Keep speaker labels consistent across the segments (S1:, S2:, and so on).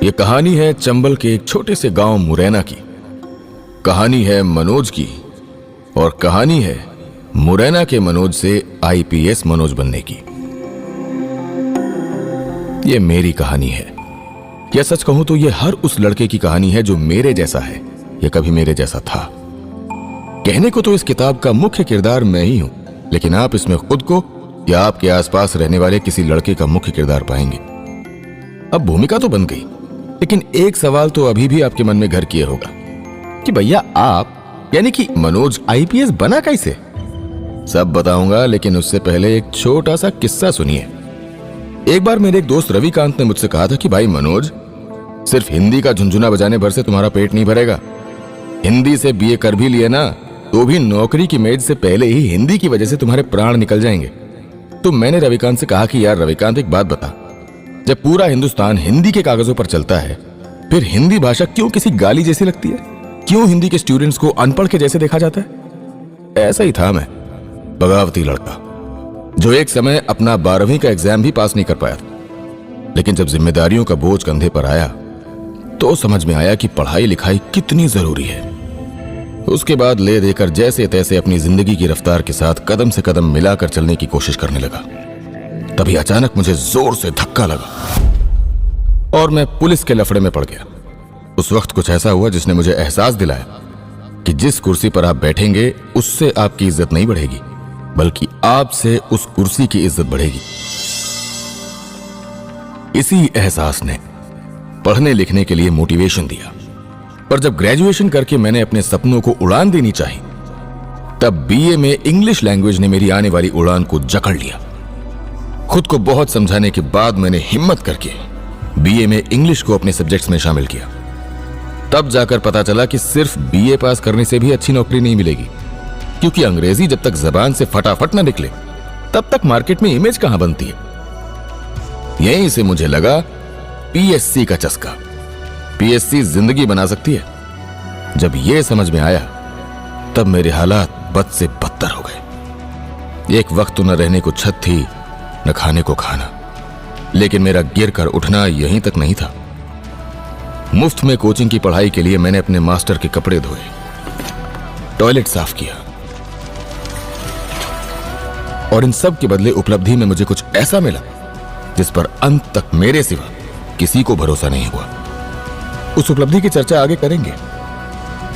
S1: ये कहानी है चंबल के एक छोटे से गांव मुरैना की। कहानी है मनोज की और कहानी है मुरैना के मनोज से आईपीएस मनोज बनने की। ये मेरी कहानी है, या सच कहूं तो ये हर उस लड़के की कहानी है जो मेरे जैसा है या कभी मेरे जैसा था। कहने को तो इस किताब का मुख्य किरदार मैं ही हूं, लेकिन आप इसमें खुद को या आपके आसपास रहने वाले किसी लड़के का मुख्य किरदार पाएंगे। अब भूमिका तो बन गई, लेकिन एक सवाल तो अभी भी आपके मन में घर किए होगा कि भैया आप यानी कि मनोज आईपीएस बना कैसे? सब बताऊंगा, लेकिन उससे पहले एक छोटा सा किस्सा सुनिए। एक बार मेरे एक दोस्त रविकांत ने मुझसे कहा था कि भाई मनोज, सिर्फ हिंदी का झुनझुना बजाने भर से तुम्हारा पेट नहीं भरेगा। हिंदी से बीए कर भी लिए ना तो भी नौकरी की मेज से पहले ही हिंदी की वजह से तुम्हारे प्राण निकल जाएंगे। तो मैंने रविकांत से कहा कि यार रविकांत, एक बात बता, जब पूरा हिंदुस्तान हिंदी के कागजों पर चलता है, फिर हिंदी भाषा क्यों किसी गाली जैसी लगती है? क्यों हिंदी के स्टूडेंट्स को अनपढ़ के जैसे देखा जाता है? ऐसा ही था मैं, बगावती लड़का जो एक समय अपना 12वीं का एग्जाम भी पास नहीं कर पाया था। लेकिन जब जिम्मेदारियों का बोझ कंधे पर आया तो समझ में आया कि पढ़ाई लिखाई कितनी जरूरी है। उसके बाद ले देकर जैसे तैसे अपनी जिंदगी की रफ्तार के साथ कदम से कदम मिलाकर चलने की कोशिश करने लगा। तभी अचानक मुझे जोर से धक्का लगा और मैं पुलिस के लफड़े में पड़ गया। उस वक्त कुछ ऐसा हुआ जिसने मुझे एहसास दिलाया कि जिस कुर्सी पर आप बैठेंगे उससे आपकी इज्जत नहीं बढ़ेगी, बल्कि आपसे उस कुर्सी की इज्जत बढ़ेगी। इसी एहसास ने पढ़ने लिखने के लिए मोटिवेशन दिया। पर जब ग्रेजुएशन करके मैंने अपने सपनों को उड़ान देनी चाहिए, तब बीए में इंग्लिश लैंग्वेज ने मेरी आने वाली उड़ान को जकड़ लिया। खुद को बहुत समझाने के बाद मैंने हिम्मत करके बीए में इंग्लिश को अपने सब्जेक्ट्स में शामिल किया। तब जाकर पता चला कि सिर्फ बीए पास करने से भी अच्छी नौकरी नहीं मिलेगी, क्योंकि अंग्रेजी जब तक जबान से फटाफट ना निकले तब तक मार्केट में इमेज कहां बनती है। यहीं से मुझे लगा पीएससी का चस्का। पीएससी जिंदगी बना सकती है। जब यह समझ में आया तब मेरे हालात बद से बदतर हो गए। एक वक्त तो न रहने को छत थी न खाने को खाना, लेकिन मेरा गिर कर उठना यहीं तक नहीं था। मुफ्त में कोचिंग की पढ़ाई के लिए मैंने अपने मास्टर के कपड़े धोए, टॉयलेट साफ किया, और इन सब के बदले उपलब्धि में मुझे कुछ ऐसा मिला जिस पर अंत तक मेरे सिवा किसी को भरोसा नहीं हुआ। उस उपलब्धि की चर्चा आगे करेंगे।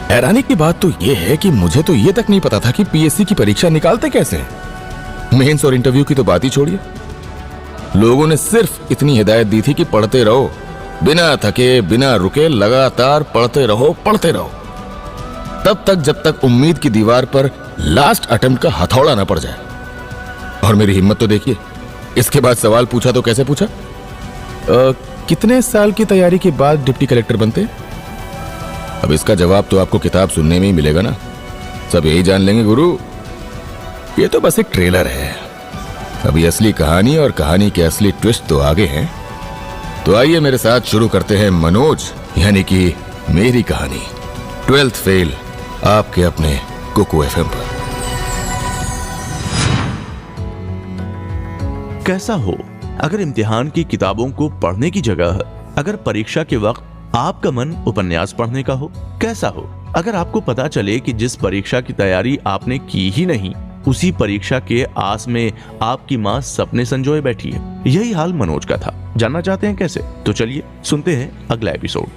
S1: हैरानी की बात तो यह है कि मुझे तो यह तक नहीं पता था कि पीएससी की परीक्षा निकालते कैसे हैं। मेंस और इंटरव्यू की तो बात ही छोड़िए। लोगों ने सिर्फ इतनी हिदायत दी थी कि पढ़ते रहो, बिना थके बिना रुके लगातार पढ़ते रहो तब तक जब तक उम्मीद की दीवार पर लास्ट अटेम्प्ट का हथौड़ा ना पड़ जाए। और मेरी हिम्मत तो देखिए। इसके बाद सवाल पूछा तो कैसे पूछा, कितने साल की तैयारी के बाद डिप्टी कलेक्टर बनते? अब इसका जवाब तो आपको किताब सुनने में ही मिलेगा ना। सब यही जान लेंगे गुरु, ये तो बस एक ट्रेलर है। अभी असली कहानी और कहानी के असली ट्विस्ट तो आगे हैं। तो आइए मेरे साथ शुरू करते हैं मनोज यानी कि मेरी कहानी 12th फेल, आपके अपने कुकू एफएम पर।
S2: कैसा हो अगर इम्तिहान की किताबों को पढ़ने की जगह अगर परीक्षा के वक्त आपका मन उपन्यास पढ़ने का हो? कैसा हो अगर आपको पता चले कि जिस परीक्षा की तैयारी आपने की ही नहीं, उसी परीक्षा के आस में आपकी माँ सपने संजोए बैठी है? यही हाल मनोज का था। जानना चाहते हैं कैसे? तो चलिए सुनते हैं अगला एपिसोड।